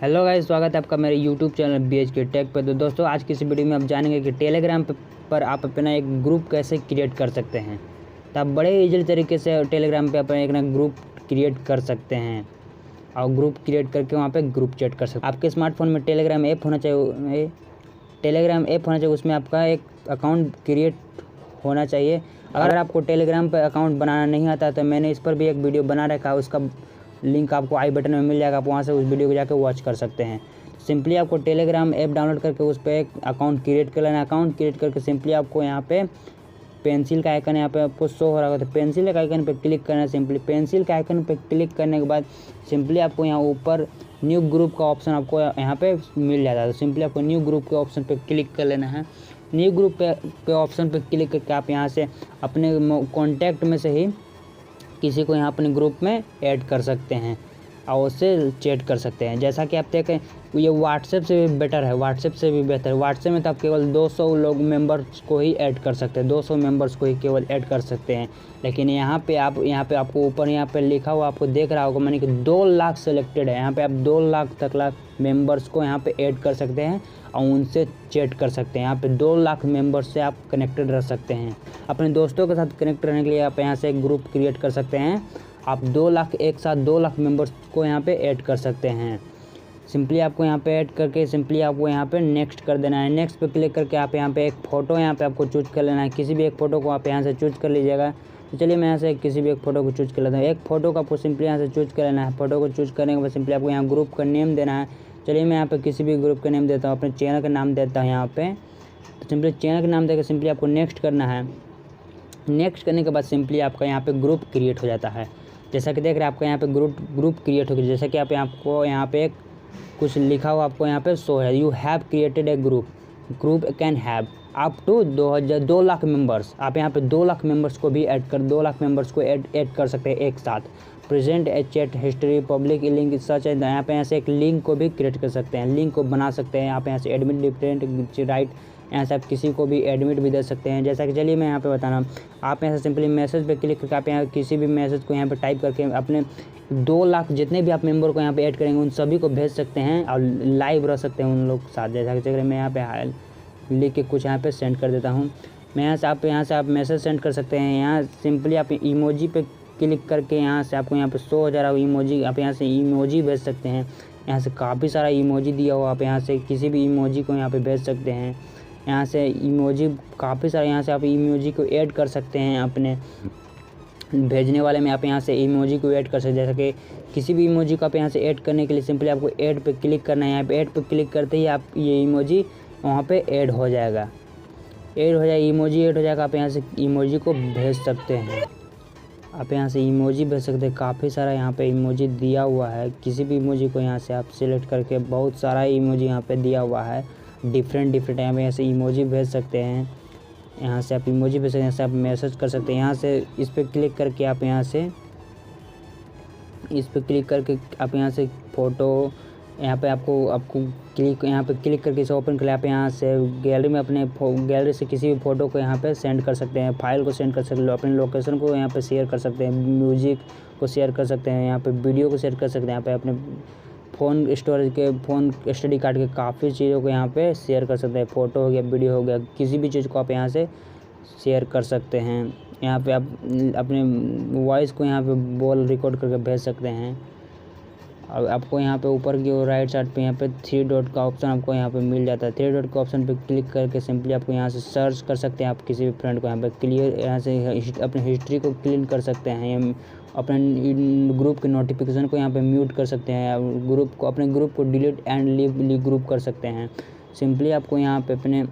Hello guys, स्वागत है आपका मेरे यूट्यूब चैनल Bhkg टेक पे। तो दोस्तों, आज की इस वीडियो में आप जानेंगे कि टेलीग्राम पर आप अपना एक ग्रुप कैसे क्रिएट कर सकते हैं। तो आप बड़े इजीली तरीके से टेलीग्राम पे अपना एक ग्रुप क्रिएट कर सकते हैं और ग्रुप क्रिएट करके वहाँ पे ग्रुप चैट कर सकते हैं। आपके स्मार्टफोन में टेलीग्राम ऐप होना चाहिए, उसमें आपका एक अकाउंट क्रिएट होना चाहिए। अगर आपको टेलीग्राम पर अकाउंट बनाना नहीं आता तो मैंने इस पर भी एक वीडियो बना रखा है, उसका लिंक आपको आई बटन में मिल जाएगा। आप वहाँ से उस वीडियो को जाकर वॉच कर सकते हैं। सिंपली आपको टेलीग्राम ऐप डाउनलोड करके उस पर एक अकाउंट क्रिएट कर लेना है। अकाउंट क्रिएट करके सिंपली आपको यहाँ पे पेंसिल का आइकन यहाँ पे आपको शो हो रहा होगा, तो पेंसिल के आइकन पे क्लिक करना है। सिंपली पेंसिल के आइकन पे क्लिक करने के बाद सिंपली आपको यहाँ ऊपर न्यू ग्रुप का ऑप्शन आपको यहाँ पे मिल जाता है। तो सिंपली आपको न्यू ग्रुप के ऑप्शन पे क्लिक कर लेना है। न्यू ग्रुप पे ऑप्शन पे क्लिक करके आप यहाँ से अपने कॉन्टैक्ट में से ही किसी को यहाँ अपने ग्रुप में ऐड कर सकते हैं और उससे चैट कर सकते हैं। जैसा कि आप देखें, ये व्हाट्सएप से भी बेटर है, व्हाट्सएप से भी बेहतर है। व्हाट्सएप में तो आप केवल 200 लोग मेंबर्स को ही ऐड कर सकते हैं, 200 मेंबर्स को ही केवल ऐड कर सकते हैं। लेकिन यहाँ पे आपको ऊपर यहाँ पे लिखा हुआ आपको देख रहा होगा, मानी कि 2 लाख सेलेक्टेड है। यहाँ पे आप 2 लाख मेंबर्स को यहाँ पे ऐड कर सकते हैं और उनसे चैट कर सकते हैं। यहाँ पे 2 लाख मेंबर्स से आप कनेक्टेड रह सकते हैं। अपने दोस्तों के साथ कनेक्ट रहने के लिए आप यहाँ से एक ग्रुप क्रिएट कर सकते हैं। आप 2 लाख एक साथ 2 लाख मेंबर्स को यहाँ पे ऐड कर सकते हैं। सिंपली आपको यहाँ पे ऐड करके सिंपली आपको यहाँ पे नेक्स्ट कर देना है। नेक्स्ट पे क्लिक करके आप यहाँ पे एक फ़ोटो यहाँ पे आपको चूज कर लेना है। किसी भी एक फ़ोटो को आप यहाँ से चूज कर लीजिएगा। तो चलिए मैं यहाँ से किसी भी एक फ़ोटो को चूज कर लेता हूँ। एक फ़ोटो को आपको सिंपली यहाँ से चूज कर लेना है। फ़ोटो को चूज करने के बाद सिंपली आपको यहाँ ग्रुप का नेम देना है। चलिए मैं यहाँ पे किसी भी ग्रुप का नेम देता हूँ, अपने चैनल का नाम देता हूँ यहाँ पे। तो सिंपली चैनल का नाम देकर सिंपली आपको नेक्स्ट करना है। नेक्स्ट करने के बाद सिंपली आपका यहाँ पे ग्रुप क्रिएट हो जाता है। जैसा कि देख रहे हैं आपका यहाँ पे ग्रुप क्रिएट हो गया। जैसा कि आपको यहाँ पे कुछ लिखा हुआ आपको यहाँ पे शो है, you have created a group can have up to 2 lakh members. आप यहाँ पे 2 लाख मेंबर्स को भी ऐड कर सकते हैं एक साथ। Present a chat history public link सच है। यहाँ पे एक लिंक को भी क्रिएट कर सकते हैं, लिंक को बना सकते हैं। आप यहाँ से एडमिट डिफरेंट राइट, यहाँ से आप किसी को भी एडमिट भी दे सकते हैं। जैसा कि चलिए मैं यहाँ पे बताना, आप यहाँ से सिंपली मैसेज पे क्लिक करके आप यहाँ किसी भी मैसेज को यहाँ पे टाइप करके अपने 2 लाख जितने भी आप मेंबर को यहाँ पे ऐड करेंगे उन सभी को भेज सकते हैं और लाइव रह सकते हैं उन लोग के साथ। जैसा कि चलिए मैं यहाँ पे लिख के कुछ यहाँ पे सेंड कर देता हूँ। मैं यहाँ से आप मैसेज सेंड कर सकते हैं। यहाँ सिंपली आप इमोजी पे क्लिक करके यहाँ से आपको यहाँ पे शो हो जा रहा है इमोजी, आप यहाँ से इमोजी भेज सकते हैं। यहाँ से काफ़ी सारा इमोजी दिया हुआ, आप यहाँ से किसी भी इमोजी को यहाँ पे भेज सकते हैं। यहाँ से इमोजी काफ़ी सारे, यहाँ से आप इमोजी को ऐड कर सकते हैं अपने भेजने वाले में। आप यहाँ से इमोजी को ऐड कर सकते हैं। जैसा कि किसी भी इमोजी को आप यहाँ से ऐड करने के लिए सिंपली आपको ऐड पे क्लिक करना है। यहाँ पे ऐड पे क्लिक करते ही आप ये इमोजी वहाँ पे ऐड हो जाएगा, इमोजी ऐड हो जाएगा। आप यहाँ से इमोजी को भेज सकते हैं, आप यहाँ से इमोजी भेज सकते हैं। काफ़ी सारा यहाँ पे इमोजी दिया हुआ है। किसी भी इमोजी को यहाँ से आप सिलेक्ट करके बहुत सारा इमोजी यहाँ पे दिया हुआ है, डिफरेंट यहाँ पे यहाँ से इमोजी भेज सकते हैं। यहाँ से आप इमोजी भेज सकते हैं, यहाँ से आप मैसेज कर सकते हैं। यहाँ से इस पर क्लिक करके आप यहाँ से आप यहाँ से फ़ोटो यहाँ पे आपको यहाँ पे क्लिक करके इसे ओपन कर ले। आप यहाँ से गैलरी में अपने गैलरी से किसी भी फ़ोटो को यहाँ पे सेंड कर सकते हैं, फाइल को सेंड कर सकते हैं, अपने लोकेशन को यहाँ पे शेयर कर सकते हैं, म्यूजिक को शेयर कर सकते हैं, यहाँ पे वीडियो को शेयर कर सकते हैं। यहाँ पे अपने फ़ोन स्टडी कार्ड के काफ़ी चीज़ों को यहाँ पे शेयर कर सकते हैं। फ़ोटो हो गया, वीडियो हो गया, किसी भी चीज़ को आप यहाँ से शेयर कर सकते हैं। यहाँ पे आप अपने वॉइस को यहाँ पे रिकॉर्ड करके भेज सकते हैं। और आपको यहाँ पे ऊपर की ओर राइट साइड पे यहाँ पे 3 डॉट का ऑप्शन आपको यहाँ पे मिल जाता है। 3 डॉट के ऑप्शन पे क्लिक करके सिंपली आपको यहाँ से सर्च कर सकते हैं। आप किसी भी फ्रेंड को यहाँ पे यहाँ से अपने हिस्ट्री को क्लीन कर सकते हैं। अपने ग्रुप के नोटिफिकेशन को यहाँ पे म्यूट कर सकते हैं। अपने ग्रुप को डिलीट एंड लीव ग्रुप कर सकते हैं। सिंपली आपको यहाँ पे अपने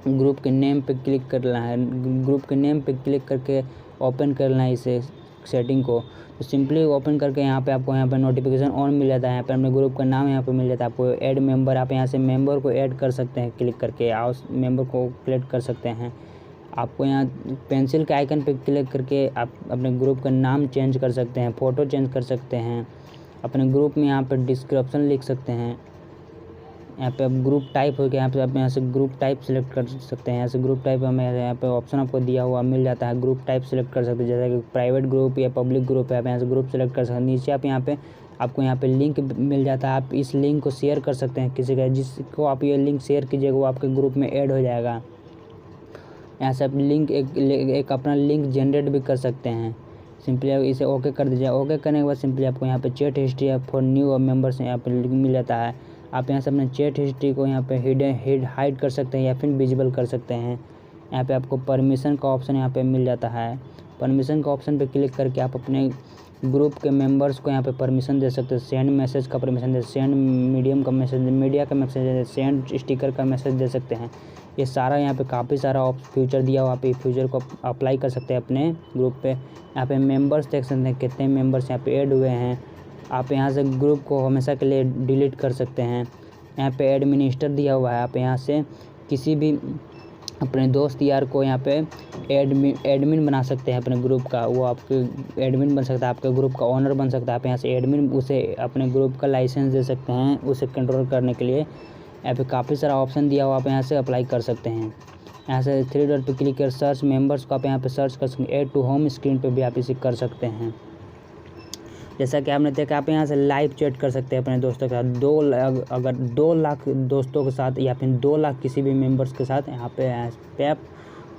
ग्रुप के नेम पे क्लिक करना है। ग्रुप के नेम पे क्लिक करके ओपन करना है इसे सेटिंग को। तो सिंपली ओपन करके यहाँ पे आपको यहाँ पे नोटिफिकेशन ऑन मिल जाता है। यहाँ पे अपने ग्रुप का नाम यहाँ पे मिल जाता है। आपको ऐड मेंबर, आप यहाँ से मेंबर को ऐड कर सकते हैं। क्लिक करके आप मेंबर को क्लिक कर सकते हैं। आपको यहाँ पेंसिल के आइकन पे क्लिक करके आप अपने ग्रुप का नाम चेंज कर सकते हैं, फ़ोटो चेंज कर सकते हैं। अपने ग्रुप में यहाँ पे डिस्क्रिप्शन लिख सकते हैं। यहाँ पे आप ग्रुप टाइप हो गया, यहाँ पे आप यहाँ से ग्रुप टाइप सेलेक्ट कर सकते हैं। यहाँ से ग्रुप टाइप हमें यहाँ पे ऑप्शन आपको दिया हुआ मिल जाता है। ग्रुप टाइप सेलेक्ट कर सकते हैं, जैसे कि प्राइवेट ग्रुप या पब्लिक ग्रुप है। आप यहाँ से ग्रुप सेलेक्ट कर सकते हैं। नीचे आप यहाँ पे आपको यहाँ पे लिंक मिल जाता है। आप इस लिंक को शेयर कर सकते हैं किसी का, जिसको आप ये लिंक शेयर कीजिएगा वो आपके ग्रुप में ऐड हो जाएगा। यहाँ से आप लिंक एक अपना लिंक जनरेट भी कर सकते हैं। सिंपली इसे ओके कर दीजिए। ओके करने के बाद सिंपली आपको यहाँ पे chat history for new members यहाँ पे लिंक मिल जाता है। आप यहाँ से अपने चैट हिस्ट्री को यहाँ पे हाइड कर सकते हैं या फिर विजिबल कर सकते हैं। यहाँ पे आपको परमिशन का ऑप्शन यहाँ पे मिल जाता है। परमिशन का ऑप्शन पे क्लिक करके आप अपने ग्रुप के मेंबर्स को यहाँ पे परमिशन दे सकते हैं। सेंड मैसेज का परमिशन दे, सेंड मीडिया का मैसेज, सेंड स्टिकर का मैसेज दे सकते हैं। ये सारा यहाँ पे काफ़ी सारा फ्यूचर दिया हुआ, आप ये फ्यूचर को अप्लाई कर सकते हैं अपने ग्रुप पे। यहाँ पे मेंबर्स देख सकते हैं कितने मेंबर्स यहाँ पे ऐड हुए हैं। आप यहाँ से ग्रुप को हमेशा के लिए डिलीट कर सकते हैं। यहाँ पे एडमिनिस्टर दिया हुआ है, आप यहाँ से किसी भी अपने दोस्त यार को यहाँ पे एडमिन बना सकते हैं अपने ग्रुप का। वो आपके एडमिन बन सकता है, आपके ग्रुप का ओनर बन सकता है। आप यहाँ से एडमिन उसे अपने ग्रुप का लाइसेंस दे सकते हैं उसे कंट्रोल करने के लिए। यहाँ पे काफ़ी सारा ऑप्शन दिया हुआ, आप यहाँ से अप्लाई कर सकते हैं। यहाँ से 3 डॉट पे क्लिक कर सर्च मेंबर्स को आप यहाँ पे सर्च कर सकते हैं। ऐड टू होम स्क्रीन पे भी आप इसे कर सकते हैं। जैसा कि आपने देखा, आप यहाँ से लाइव चैट कर सकते हैं अपने दोस्तों के साथ। अगर 2 लाख दोस्तों के साथ या फिर 2 लाख किसी भी मेंबर्स के साथ यहाँ पे आप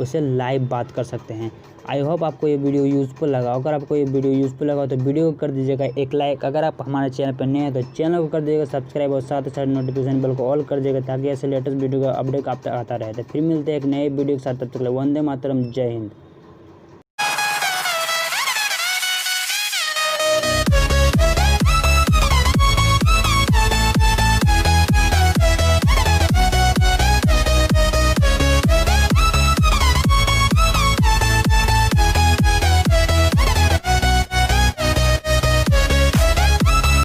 उससे लाइव बात कर सकते हैं। आई होप आपको ये वीडियो यूज़फुल लगा। अगर आपको ये वीडियो यूज़फुल लगा तो वीडियो को कर दीजिएगा एक लाइक। अगर आप हमारे चैनल पर नए हैं तो चैनल को कर दीजिएगा सब्सक्राइब और साथ ही साथ नोटिफिकेशन बेल को ऑल कर दीजिएगा ताकि ऐसे लेटेस्ट वीडियो का अपडेट आप तक आता रहे। तो फिर मिलते हैं एक नए वीडियो के साथ, तब तक वंदे मातरम, जय हिंद।